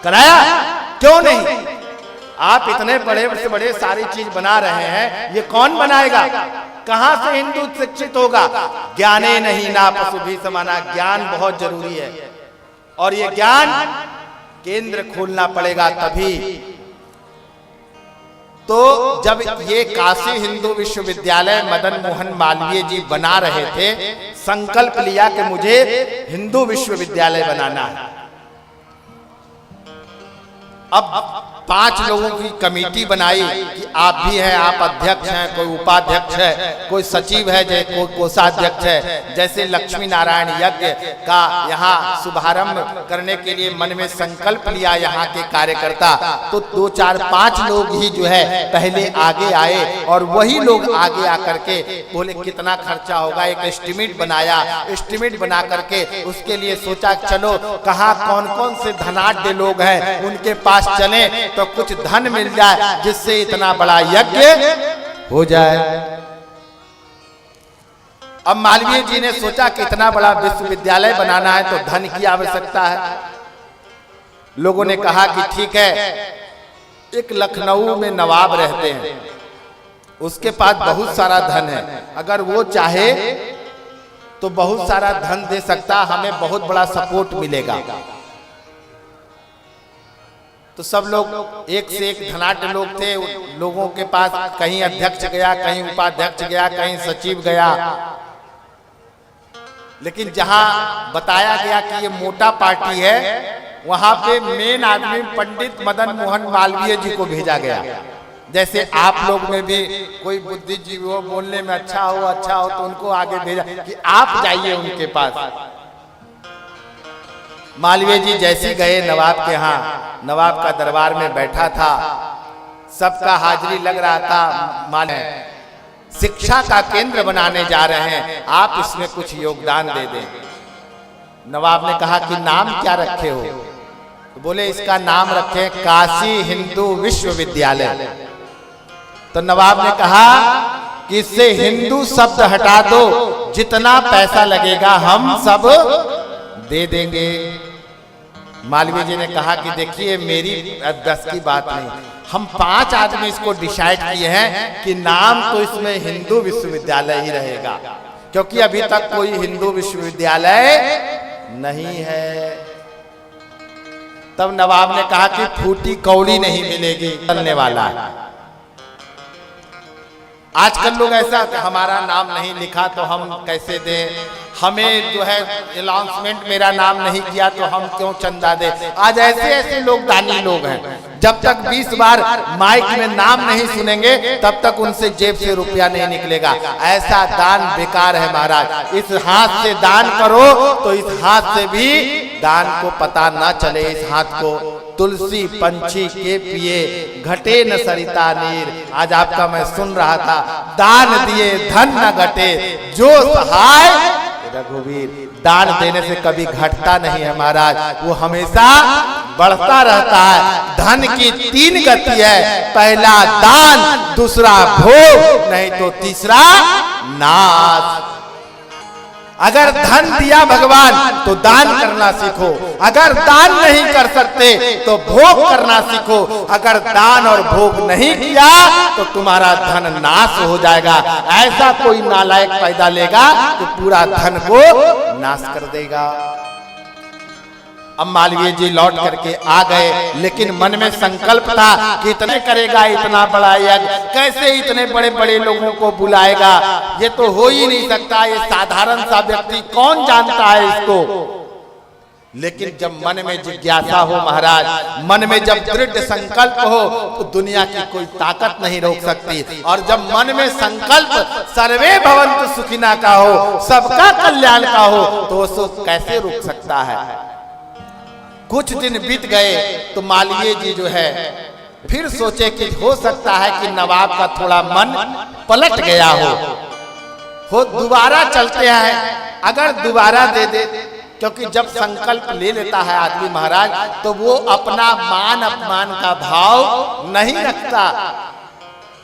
कराया? क्यों नहीं? आप इतने बड़े से बड़े सारी चीज बना रहे हैं, ये कौन बनाएगा? कहां से हिंदू शिक्षित होगा? ज्ञाने नहीं ना पशु भी समाना। ज्ञान बहुत जरूरी है और ये ज्ञान केंद्र खोलना पड़ेगा तभी। तो जब ये काशी हिंदू विश्वविद्यालय मदन मोहन मालवीय जी बना रहे थे, संकल्प लिया कि मुझे हिंदू विश्वविद्यालय बनाना है। अब 5 लोगों की कमेटी बनाई कि आप भी हैं, आप अध्यक्ष हैं, कोई उपाध्यक्ष है, कोई सचिव है, कोई कोषाध्यक्ष है। जैसे लक्ष्मी नारायण यज्ञ का यहाँ शुभारंभ करने के लिए मन में संकल्प लिया यहाँ के कार्यकर्ता, तो 2, 4, 5 लोग ही जो है पहले आगे आए और वही लोग आगे आकर के बोले कितना खर्चा होगा। एक एस्टिमेट बनाया, एस्टिमेट बना करके उसके लिए सोचा चलो कहाँ कौन कौन से धनाढ्य लोग हैं उनके पास चले तो कुछ धन मिल जाए जिससे इतना बड़ा यज्ञ हो जाए। अब मालवीय जी ने सोचा कि इतना बड़ा विश्वविद्यालय बनाना है तो धन की आवश्यकता है। लोगों ने कहा कि ठीक है, एक लखनऊ में नवाब रहते हैं, उसके पास बहुत सारा धन है, अगर वो चाहे तो बहुत सारा धन दे सकता, हमें बहुत बड़ा सपोर्ट मिलेगा। तो सब लोग एक से एक धनाढ्य लोग थे, लोगों के पास कहीं अध्यक्ष गया, कहीं उपाध्यक्ष गया, कहीं सचिव गया, लेकिन जहां बताया गया कि ये मोटा पार्टी है वहां पे मेन आदमी पंडित मदन मोहन मालवीय जी को भेजा गया। जैसे आप लोग में भी कोई बुद्धिजीवी हो, बोलने में अच्छा हो तो उनको आगे भेजा कि आप जाइए उनके पास। मालवीय जी जैसे गए नवाब के यहाँ, नवाब का दरबार में बैठा था, सबका हाजिरी लग रहा था। शिक्षा का केंद्र बनाने जा रहे हैं, आप इसमें कुछ योगदान दे दें। नवाब ने कहा कि नाम क्या रखे हो? तो बोले इसका नाम रखे काशी हिंदू विश्वविद्यालय। तो नवाब ने कहा कि इससे हिंदू शब्द हटा दो, जितना पैसा लगेगा हम सब दे देंगे। मालवीय जी ने कहा कि देखिए मेरी बस की बात नहीं, हम 5 आदमी इसको डिसाइड किए हैं कि नाम तो इसमें हिंदू विश्वविद्यालय ही रहेगा, क्योंकि अभी तक कोई हिंदू विश्वविद्यालय नहीं है। तब नवाब ने कहा कि फूटी कौड़ी नहीं मिलेगी, चलने वाला है। आजकल लोग ऐसा हमारा नाम नहीं लिखा तो हम कैसे दें, हमें जो है अनाउंसमेंट मेरा नाम नहीं किया तो हम क्यों चंदा दे। आज ऐसे ऐसे लोग दानी लोग हैं, जब तक 20 बार माइक में नाम नहीं सुनेंगे तब तक उनसे जेब से रुपया नहीं निकलेगा। ऐसा दान बेकार है महाराज। इस हाथ से दान करो तो इस हाथ से भी दान को पता ना चले। इस हाथ को तुलसी पंछी के पिए घटे न सरिता नीर। आज आपका मैं सुन रहा था, दान दिए धन न घटे, जो सहाय रघुवीर। दान देने से कभी घटता नहीं है महाराज, वो हमेशा बढ़ता रहता है। धन की 3 गति है, पहला दान, दूसरा भोग, नहीं तो तीसरा नाश। अगर धन दिया भगवान तो दान करना सीखो, अगर दान नहीं कर सकते तो भोग करना सीखो। अगर दान और भोग नहीं किया तो तुम्हारा धन नाश हो जाएगा। ऐसा कोई नालायक पैदा लेगा तो पूरा धन को नाश कर देगा। अब मालवीय जी लौट करके आ गए, लेकिन मन में संकल्प था कि इतने करेगा, इतना बड़ा यज्ञ कैसे इतने बड़े बड़े लोगों को बुलाएगा, ये तो हो ही नहीं सकता, ये साधारण सा व्यक्ति कौन जानता है इसको। लेकिन जब मन में जिज्ञासा हो महाराज, मन में जब दृढ़ संकल्प हो तो दुनिया की कोई ताकत नहीं रोक सकती। और जब मन में संकल्प सर्वे भवन्तु सुखिना का हो, सबका कल्याण का हो, तो उसको कैसे रोक सकता है। कुछ दिन बीत गए तो मालवीय जी जो है फिर सोचे कि हो सकता है कि नवाब का थोड़ा मन पलट गया हो दोबारा चलते हैं। अगर दोबारा दे दे, क्योंकि जब संकल्प ले लेता है आदमी महाराज तो वो अपना मान अपमान का भाव नहीं रखता,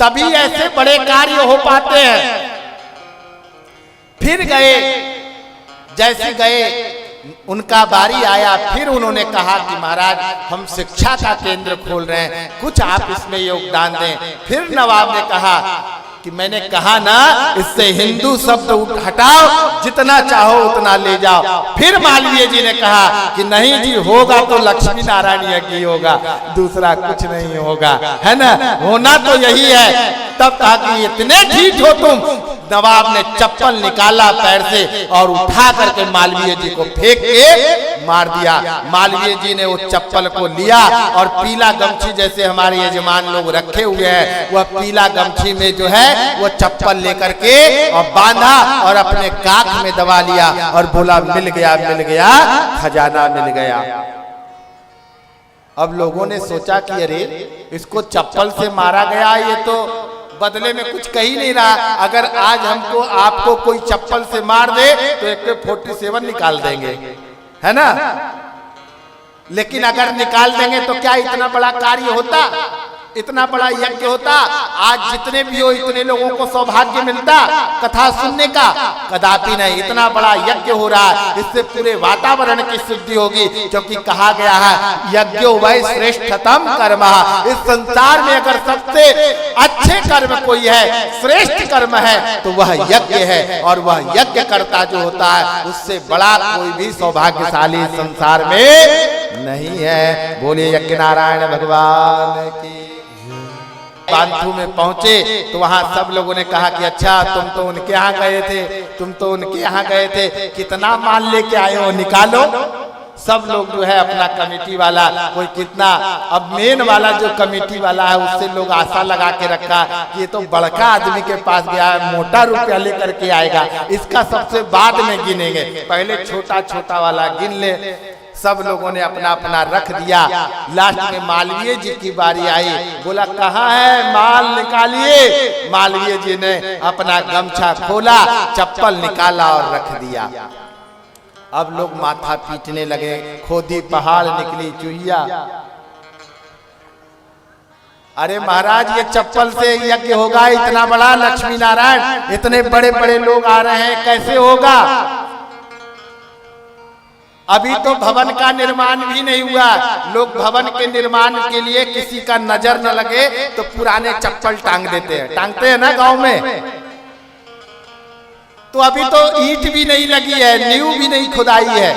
तभी ऐसे बड़े कार्य हो पाते हैं। फिर गए, जैसे गए उनका बारी आया, फिर उन्होंने कहा कि महाराज हम शिक्षा का केंद्र खोल रहे हैं, कुछ आप इसमें योगदान दें। फिर नवाब ने कहा कि मैंने कहा ना, इससे हिंदू शब्द हटाओ, जितना चाहो उतना ले जाओ। फिर मालवीय जी ने कहा कि नहीं जी, होगा तो लक्ष्मी नारायण यज्ञ होगा, दूसरा कुछ नहीं होगा, है ना, होना तो यही है। तब कहा कि इतने ठीक हो तुम। नवाब ने चप्पल निकाला पैर से और उठा करके मालवीय जी को फेंक के मार दिया। मालवीय जी ने वो चप्पल को लिया और पीला गमछी जैसे हमारे यजमान लोग रखे हुए हैं, वह पीला गमछी में जो है वो चप्पल लेकर के और बांधा और अपने काख में दबा लिया और बोला मिल गया, मिल गया, खजाना मिल गया। अब लोगों ने सोचा कि अरे इसको चप्पल से मारा गया, ये तो बदले में कुछ कही नहीं रहा, अगर आज हमको आपको कोई चप्पल से मार दे तो AK-47 निकाल देंगे, है ना। लेकिन अगर निकाल देंगे तो क्या इतना बड़ा कार्य होता, इतना बड़ा यज्ञ होता? आज जितने भी हो इतने लोगों को सौभाग्य मिलता कथा सुनने का? कदापि नहीं। इतना बड़ा यज्ञ हो रहा है, इससे पूरे वातावरण की शुद्धि होगी, क्योंकि कहा गया है यज्ञो वै श्रेष्ठतम कर्म। इस संसार में अगर सबसे अच्छे कर्म कोई है, श्रेष्ठ कर्म है, तो वह यज्ञ है। और वह यज्ञ करता जो होता है, उससे बड़ा कोई भी सौभाग्यशाली संसार में नहीं है। बोलिए यज्ञ नारायण भगवान की। बांधू में पहुंचे तो वहां सब लोगों ने कहा कि अच्छा तुम तो उनके यहाँ गए थे, तुम तो उनके यहाँ गए थे, कितना माल लेके आए हो, निकालो। सब लोग जो है अपना कमेटी वाला कोई कितना, अब मेन वाला जो कमेटी वाला है उससे लोग आशा लगा के रखा कि ये तो बड़का आदमी के पास गया है, मोटा रुपया लेकर के आएगा, इसका सबसे बाद में गिनेंगे, पहले छोटा छोटा वाला गिन ले। सब लोगों ने अपना अपना रख दिया। लास्ट में मालवीय जी की बारी आई, बोला कहाँ है माल निकालिए। मालवीय जी ने अपना गमछा खोला, चप्पल निकाला और रख दिया। अब लोग माथा पीटने लगे, खोदी पहाड़ निकली चुहिया। अरे महाराज ये चप्पल से यज्ञ होगा इतना बड़ा, लक्ष्मी नारायण इतने बड़े बड़े लोग आ रहे हैं, कैसे होगा? अभी तो भवन का निर्माण भी नहीं हुआ। लोग भवन के निर्माण के लिए किसी का नजर न लगे तो पुराने चप्पल टांग देते हैं, टांगते हैं ना गांव में। तो अभी तो ईंट भी नहीं लगी है, नींव भी नहीं खुदाई है,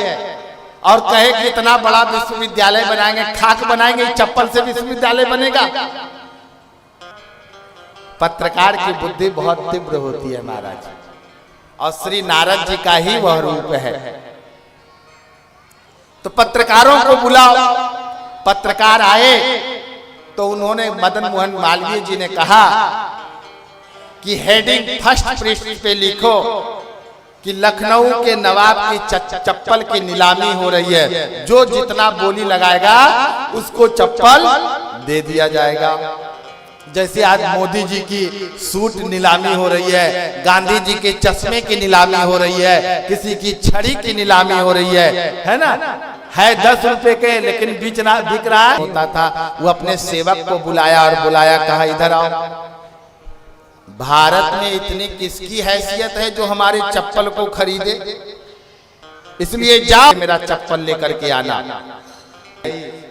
और कहे कि इतना बड़ा विश्वविद्यालय बनाएंगे, खाक बनाएंगे, चप्पल से विश्वविद्यालय बनेगा। पत्रकार की बुद्धि बहुत तीव्र होती है महाराज, और श्री नारद जी का ही वह रूप है। तो पत्रकारों को बुलाओ। पत्रकार आए तो उन्होंने, मदन मोहन मालवीय जी ने कहा कि हेडिंग फर्स्ट पृष्ठ पे लिखो कि लखनऊ के नवाब की चप्पल की नीलामी हो रही है, जो जितना बोली लगाएगा उसको चप्पल दे दिया जाएगा। जैसे आज मोदी जी की सूट नीलामी हो रही है, गांधी जी के चश्मे की नीलामी हो रही है, किसी की छड़ी की नीलामी हो रही है ना, है 10 रुपए के लेकिन बिक रहा है। होता था वो अपने सेवक को बुलाया और बुलाया, कहा इधर आओ, भारत में इतनी किसकी हैसियत है जो हमारे चप्पल को खरीदे, इसलिए जाओ मेरा चप्पल लेकर के आना।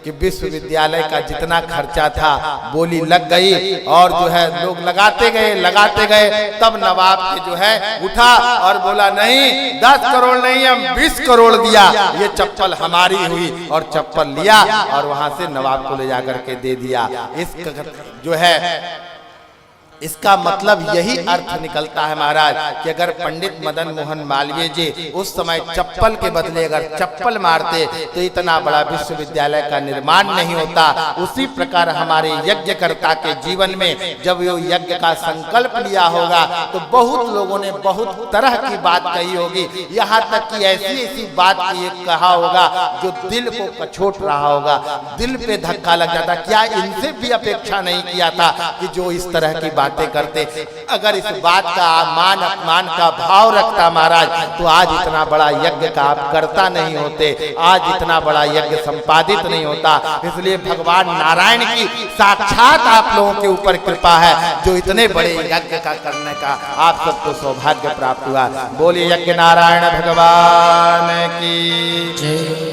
कि विश्वविद्यालय का जितना खर्चा था बोली लग गई, और जो है लोग लगाते गए। तब नवाब के जो है उठा और बोला नहीं 10 करोड़ नहीं, हम 20 करोड़ दिया, ये चप्पल हमारी हुई। और चप्पल लिया और वहां से नवाब को ले जाकर के दे दिया। इस जो है इसका मतलब यही अर्थ निकलता है महाराज कि अगर पंडित मदन मोहन मालवीय जी उस समय चप्पल के बदले अगर चप्पल मारते तो इतना बड़ा विश्वविद्यालय का निर्माण नहीं होता। उसी प्रकार हमारे यज्ञकर्ता के जीवन में जब वो यज्ञ का संकल्प लिया होगा तो बहुत लोगों ने बहुत तरह की बात कही होगी, यहाँ तक कि ऐसी बात कहा होगा जो दिल को कछोट रहा होगा, दिल पे धक्का लग जाता। क्या इनसे भी अपेक्षा नहीं किया था कि जो इस तरह की बात बातें करते। अगर इस बात का मान अपमान का भाव रखता महाराज तो आज इतना बड़ा यज्ञ का आप करता नहीं होते, आज इतना बड़ा यज्ञ संपादित नहीं होता। इसलिए भगवान नारायण की साक्षात आप लोगों के ऊपर कृपा है जो इतने बड़े यज्ञ का करने का आप सबको सौभाग्य प्राप्त हुआ। बोलिए यज्ञ नारायण भगवान की जय।